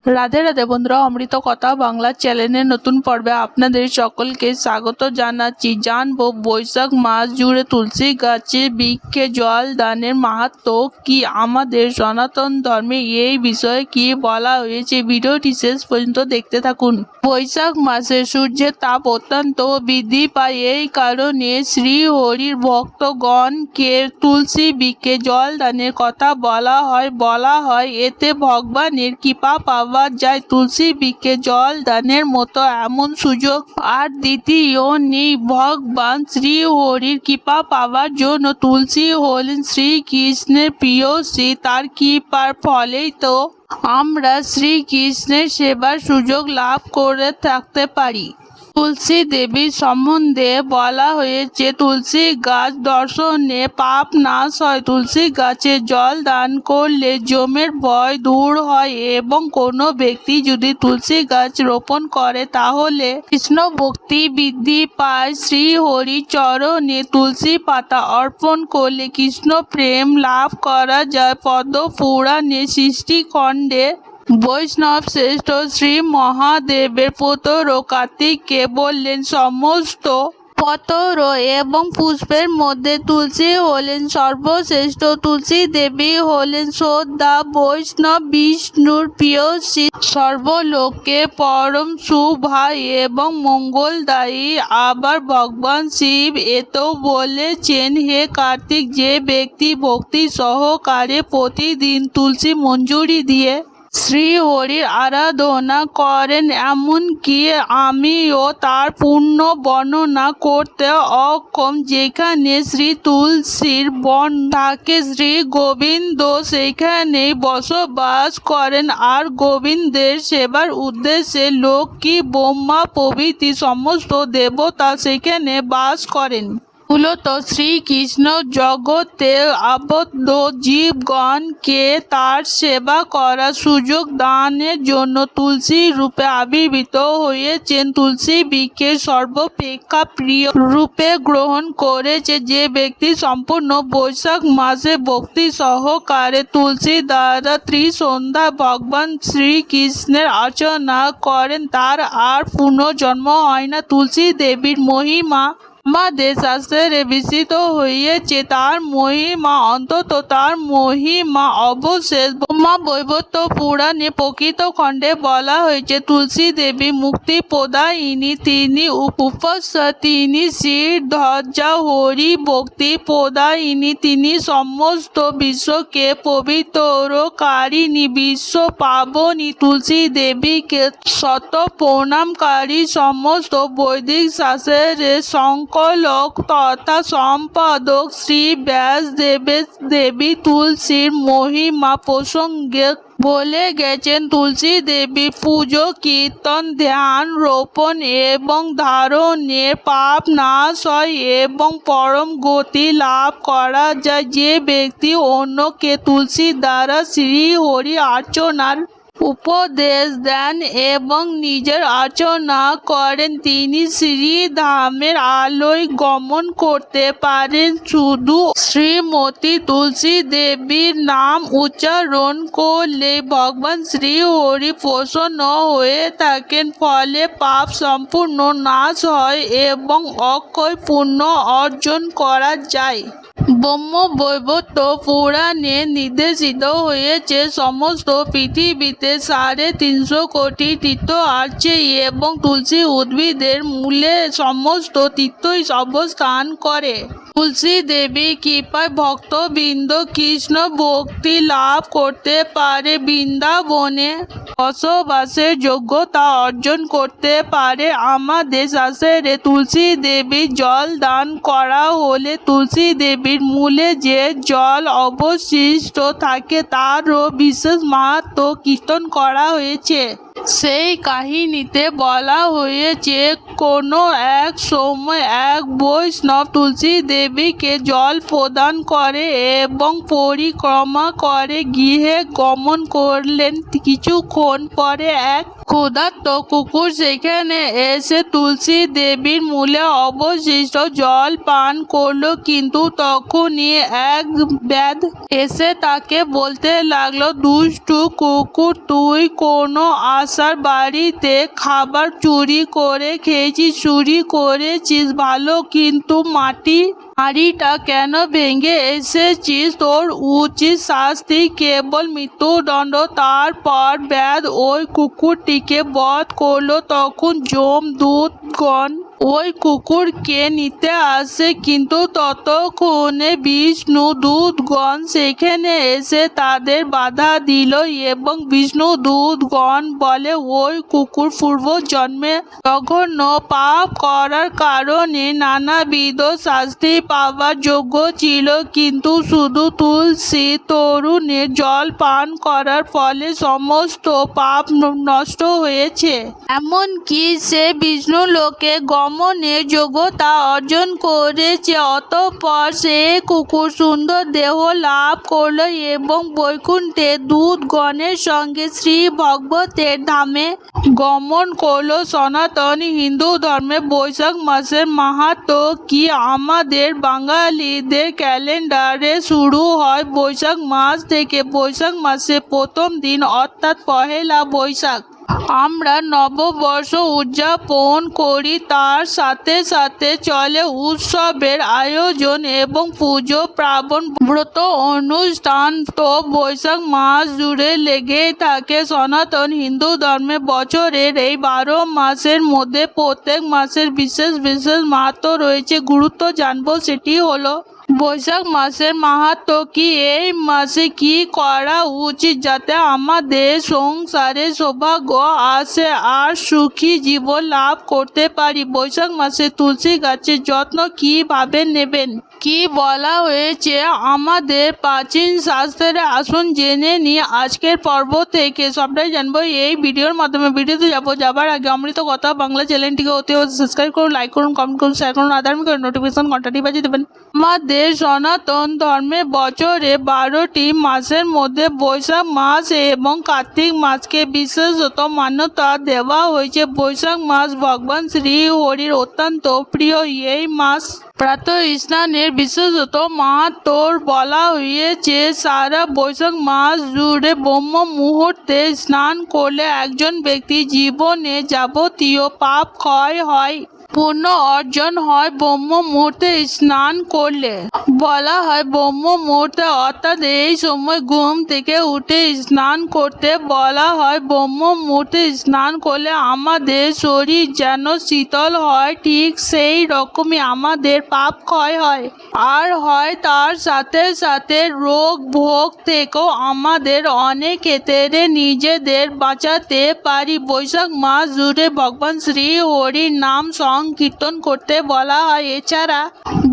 রাধে রাধে বন্ধুরা, অমৃত কথা বাংলা চ্যানেলের নতুন পর্বে আপনাদের সকলকে স্বাগত জানাচ্ছি। জানবো বৈশাখ মাস জুড়ে তুলসী গাছে বৃক্ষে জল দানের মাহাত্ম্য কি, আমাদের সনাতন ধর্মে এই বিষয়ে কি বলা হয়েছে। ভিডিওটি শেষ পর্যন্ত দেখতে থাকুন। বৈশাখ মাসে সূর্যের তাপ অত্যন্ত বৃদ্ধি পায়, এই কারণে শ্রী হরির ভক্তগণকে তুলসী বৃক্ষে জল দানের কথা বলা হয় এতে ভগবানের কৃপা পাওয়া যায়। তুলসী বৃক্ষে জল দানের মতো এমন সুযোগ আর দ্বিতীয় নেই। ভগবান শ্রী হরির কৃপা পাওয়ার জন্য তুলসী হলেন শ্রীকৃষ্ণের প্রিয় শ্রী, তার কৃপার ফলেই তো আমরা শ্রীকৃষ্ণের সেবার সুযোগ লাভ করে থাকতে পারি। তুলসী দেবীর সম্বন্ধে বলা হয়েছে, তুলসী গাছ দর্শনে পাপ নাশ হয়। তুলসী গাছে জল দান করলে যমের ভয় দূর হয় এবং কোনো ব্যক্তি যদি তুলসী গাছ রোপণ করে তাহলে কৃষ্ণ ভক্তি বৃদ্ধি পায়। শ্রী হরি চরণে তুলসী পাতা অর্পণ করলে কৃষ্ণ প্রেম লাভ করা যায়। পদ্ম পুরাণে সৃষ্টিখণ্ডে বৈষ্ণব শ্রেষ্ঠ শ্রী মহাদেবের পুত্র কার্তিককে বললেন, সমস্ত পতর এবং পুষ্পের মধ্যে তুলসী হলেন সর্বশ্রেষ্ঠ। তুলসী দেবী হলেন শ্রদ্ধা বৈষ্ণব বিষ্ণুর প্রিয় শ্রী, সর্বলোকে পরম শুভা এবং মঙ্গলদায়ী। আবার ভগবান শিব এতেও বলেছেন, হে কার্তিক, যে ব্যক্তি ভক্তি সহকারে প্রতিদিন তুলসী মঞ্জুরি দিয়ে শ্রী হরির আরাধনা করেন, এমনকি আমিও তার পূর্ণ বর্ণনা করতে অক্ষম। যেখানে শ্রী তুলসীর বন থাকে শ্রী গোবিন্দ সেখানেই বসবাস করেন, আর গোবিন্দের সেবার উদ্দেশ্যে লক্ষ্মী ব্রহ্মা প্রভৃতি সমস্ত দেবতা সেখানে বাস করেন। মূলত শ্রীকৃষ্ণ জগতে আবদ্ধ জীবগণকে তার সেবা করার সুযোগ দানের জন্য তুলসী রূপে আবির্ভূত হয়েছেন। তুলসী বৃক্ষের সর্বাপেক্ষা প্রিয় রূপে গ্রহণ করেছে যে ব্যক্তি সম্পূর্ণ বৈশাখ মাসে ভক্তি সহকারে তুলসী দ্বারা ত্রিসন্ধ্যা ভগবান শ্রীকৃষ্ণের অর্চনা করেন, তার আর পুনর্জন্ম হয় না। তুলসী দেবীর মহিমা আমাদের শাস্ত্রে বিস্তৃত হয়েছে, তার মহিমা অন্তত তার মহিমা অবশেষ ব্রহ্মবৈবর্ত পুরাণে প্রকৃত খণ্ডে বলা হয়েছে, তুলসী দেবী মুক্তি প্রদায়িনী, তিনি উপস্থা, তিনি শ্রীধ্বজা হরি ভক্তি প্রদায়িনী, তিনি সমস্ত বিশ্বকে পবিত্রকারিণী, বিশ্ব পাবনী। তুলসী দেবীকে শত প্রণামকারী সমস্ত বৈদিক শাস্ত্রের সংকলক তথা সম্পাদক শ্রী ব্যাসদেবের দেবী তুলসীর মহিমা প্রসঙ্গে বলে গেছেন, তুলসী দেবীর পুজো, কীর্তন, ধ্যান, রোপণ এবং ধারণের পাপ নাশ হয় এবং পরম গতি লাভ করা যায়। যে ব্যক্তি অন্যকে তুলসী দ্বারা শ্রী হরি অর্চনার উপদেশ দেন এবং নিজের অর্চনা করেন, তিনি শ্রীধামের আলোয় গমন করতে পারেন। শুধু শ্রীমতী তুলসী দেবীর নাম উচ্চারণ করলে ভগবান শ্রী হরি প্রসন্ন হয়ে থাকেন, ফলে পাপ সম্পূর্ণ নাশ হয় এবং অক্ষয় পুণ্য অর্জন করা যায়। ব্রহ্মবৈবর্ত পুরাণে নির্দেশিত হয়েছে, সমস্ত পৃথিবীতে 350 কোটি তীর্থ আছে এবং তুলসী উদ্ভিদের মূলে সমস্ত তীর্থই অবস্থান করে। তুলসী দেবী কৃপায় ভক্তবৃন্দ কৃষ্ণ ভক্তি লাভ করতে পারে, বৃন্দাবনে বসবাসের যোগ্যতা অর্জন করতে পারে। আমাদের শাস্ত্রে তুলসী দেবীর জল দান করা হলে তুলসী দেবীর মূলে যে জল অবশিষ্ট থাকে তারও বিশেষ মাহাত্ম্য কীর্তন করা হয়েছে। সেই কাহিনীতে বলা হয়েছে কোনো এক সময় এক বৈষ্ণব তুলসী দেবীকে জল প্রদান করে এবং পরিক্রমা করে গৃহে গমন করলেন। কিছুক্ষণ পরে এক ক্ষুধার্ত কুকুর সেখানে এসে তুলসী দেবীর মূলে অবশিষ্ট জল পান করলো, কিন্তু তখনই এক ব্যাধ এসে তাকে বলতে লাগলো, দুষ্টু কুকুর, তুই কোনো আশার বাড়িতে খাবার চুরি করে খেয়েছিস, চুরি করেছিস ভালো, কিন্তু মাটি হাঁড়িটা কেন ভেঙে এসেছিস? তোর উচিত শাস্তি কেবল মৃত্যুদণ্ড। তারপর ব্যাধ ওই কুকুরটিকে বধ করলো। তখন যমদূতগণ ওই কুকুরকে নিতে আসে, কিন্তু ততক্ষণে বিষ্ণু দূতগণ সেখানে এসে তাদের বাধা দিল এবং বিষ্ণু দূতগণ বলে, ওই কুকুর পূর্বজন্মে জঘন্য পাপ করার কারণে নানাবিধ শাস্তি পাওয়ার যোগ্য ছিল, কিন্তু শুধু তুলসী তরুণের জল পান করার ফলে সমস্ত পাপ নষ্ট হয়েছে। এমনকি সে বিষ্ণু লোকে গমনের যোগ্যতা অর্জন করেছে। অতঃপর সে কুকুর সুন্দর দেহ লাভ করল এবং বৈকুণ্ঠে দূতগণের সঙ্গে শ্রী ভগবতের ধামে গমন করল। সনাতন হিন্দু ধর্মে বৈশাখ মাসের মাহাত্ম্য কি? আমাদের বাঙালিদের ক্যালেন্ডারে শুরু হয় বৈশাখ মাস থেকে। বৈশাখ মাসের প্রথম দিন অর্থাৎ পহেলা বৈশাখ আমরা নববর্ষ উদযাপন করি। তার সাথে সাথে চলে উৎসবের আয়োজন এবং পুজো পার্বণ, ব্রত অনুষ্ঠান তো বৈশাখ মাস জুড়ে লেগেই থাকে। সনাতন হিন্দু ধর্মে বছরের এই 12 মাসের মধ্যে প্রত্যেক মাসের বিশেষ বিশেষ মাহাত্ম্য রয়েছে। গুরুত্ব জানবো, সেটি হলো বৈশাখ মাসের মাহাত্ম্য কি, এই মাসে কি করা উচিত যাতে আমাদের সংসারে সৌভাগ্য আসে আর সুখী জীবন লাভ করতে পারি। বৈশাখ মাসে তুলসী গাছের যত্ন কিভাবে নেবেন, কি বলা হয়েছে আমাদের প্রাচীন শাস্ত্রে, আসুন জেনে নিই আজকের পর্ব থেকে। সবটাই জানবো এই ভিডিওর মাধ্যমে। ভিডিওতে যাবার আগে অমৃত কথা বাংলা চ্যানেলটিকে অতি সাবস্ক্রাইব করুন, লাইক করুন, কমেন্ট করুন, শেয়ার করুন, আধার্মিক নোটিফিকেশন ঘন্টাটি বাজিয়ে দেবেন। আমাদের সনাতন ধর্মে বছরে 12টি মাসের মধ্যে বৈশাখ মাস এবং কার্তিক মাসকে বিশেষত মান্যতা দেওয়া হয়েছে। বৈশাখ মাস ভগবান শ্রী হরির অত্যন্ত প্রিয়। এই মাস প্রাতঃ স্নানের বিশেষত মাহাত্ম্য বলা হয়েছে। সারা বৈশাখ মাস জুড়ে ব্রহ্ম মুহূর্তে স্নান করলে একজন ব্যক্তি জীবনে যাবতীয় পাপ ক্ষয় হয়, পুণ্য অর্জন হয়। ব্রহ্ম মুহূর্তে স্নান করলে বলা হয় ব্রহ্ম মুহূর্তে, অর্থাৎ এই সময় ঘুম থেকে উঠে স্নান করতে বলা হয়। ব্রহ্ম মুহূর্তে স্নান করলে আমাদের শরীর যেন শীতল হয়, ঠিক সেই রকমই আমাদের পাপ ক্ষয় হয় আর হয় তার সাথে সাথে রোগ ভোগ থেকেও আমাদের অনেক ক্ষেত্রে নিজেদের বাঁচাতে পারি। বৈশাখ মাস জুড়ে ভগবান শ্রী হরির নাম সংকীর্তন করতে বলা হয়। এছাড়া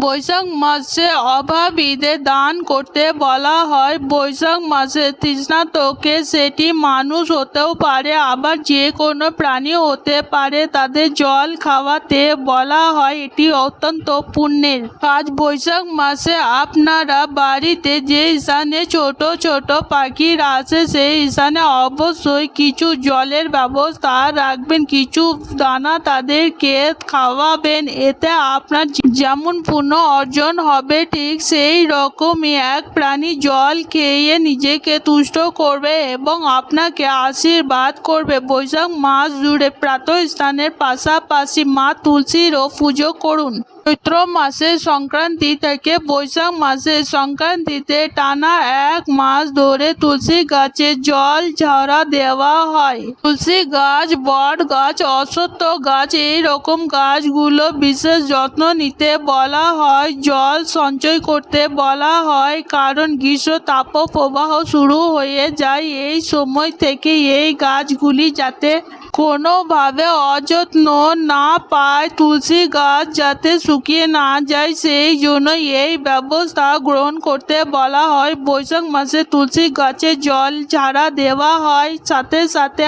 বৈশাখ মাসে অভাবীদের দান করতে বলা হয়। বৈশাখ মাসে তৃষ্ণার্তকে, সেটি মানুষ হতেও পারে আবার যে কোনো প্রাণী হতে পারে, তাদের জল খাওয়াতে বলা হয়। এটি অত্যন্ত পুণ্যের কাজ। বৈশাখ মাসে আপনারা বাড়িতে যে স্থানে ছোট ছোট পাখিরা আসে সেই স্থানে অবশ্যই কিছু জলের ব্যবস্থা রাখবেন, কিছু দানা তাদেরকে খাওয়াবেন। এতে আপনার যেমন পুণ্য অর্জন হবে, ঠিক সেই রকমই এক প্রাণী জল খেয়ে নিজেকে তুষ্ট করবে এবং আপনাকে আশীর্বাদ করবে। বৈশাখ মাস জুড়ে প্রাতঃ স্নানের পাশাপাশি মা তুলসীরও পুজো করুন। চৈত্র মাসের সংক্রান্তি থেকে বৈশাখ মাসের সংক্রান্তিতে টানা 1 মাস ধরে তুলসী গাছে জল ঝরা দেওয়া হয়। তুলসী গাছ, বট গাছ, অশ্বত্থ গাছ, এই রকম গাছগুলো বিশেষ যত্ন নিতে বলা হয়। জল সঞ্চয় করতে বলা হয়, কারণ গ্রীষ্ম তাপপ্রবাহ শুরু হয়ে যায়। এই সময় থেকে এই গাছগুলি যাতে কোনোভাবে অযত্ন না পায় তুলসী গাছ যাতে শুকিয়ে না যায় সেই জন্য এই ব্যবস্থা গ্রহণ করতে বলা হয়। বৈশাখ মাসে তুলসী গাছে জল ঝাড়া দেওয়া হয়। সাথে সাথে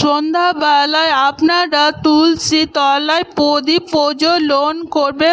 সন্ধ্যাবেলায় আপনারা তুলসী তলায় প্রদীপ প্রজ্বলন করবে।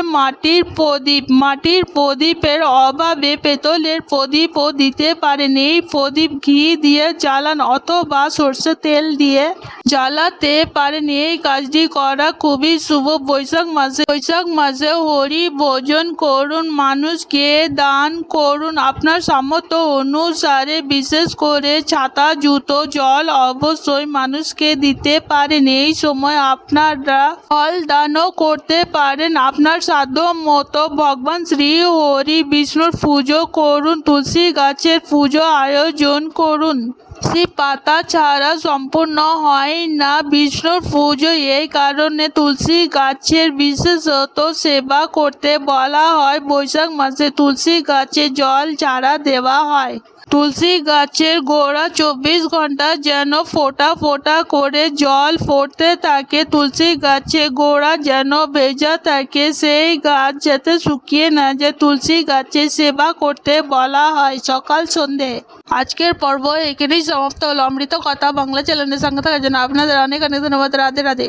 মাটির প্রদীপের অভাবে পেতলের প্রদীপও দিতে পারেন। এই প্রদীপ ঘি দিয়ে জ্বালান অথবা সরষের তেল দিয়ে জ্বালাতে পারেন। এই কাজটি করা খুবই শুভ। বৈশাখ মাসে হরি ভোজন করুন, মানুষকে দান করুন আপনার সামর্থ্য অনুসারে। বিশেষ করে ছাতা, জুতো, জল অবশ্যই মানুষকে দিতে পারেন। এই সময় আপনারা ফল দানও করতে পারেন আপনার সাধ্য মতো। ভগবান শ্রী হরি বিষ্ণুর পুজো করুন, তুলসী গাছের পুজো আয়োজন করুন। তুলসী পাতা ছাড়া সম্পূর্ণ হয় না বিষ্ণুর পুজো। এই কারণে তুলসী গাছের বিশেষত সেবা করতে বলা হয়। বৈশাখ মাসে তুলসী গাছে জল ঝাড়া দেওয়া হয়। তুলসী গাছের গোড়া 24 ঘন্টা যেন ফোঁটা ফোঁটা করে জল পড়তে থাকে। তুলসী গাছের গোড়া যেন ভেজা থাকে, সেই গাছ যাতে শুকিয়ে না যায়। তুলসী গাছের সেবা করতে বলা হয় সকাল সন্ধে। আজকের পর্ব এখানেই সমাপ্ত হলো। অমৃত কথা বাংলা চ্যানেলের সঙ্গে থাকার জন্য আপনাদের অনেক অনেক ধন্যবাদ। রাধে রাধে।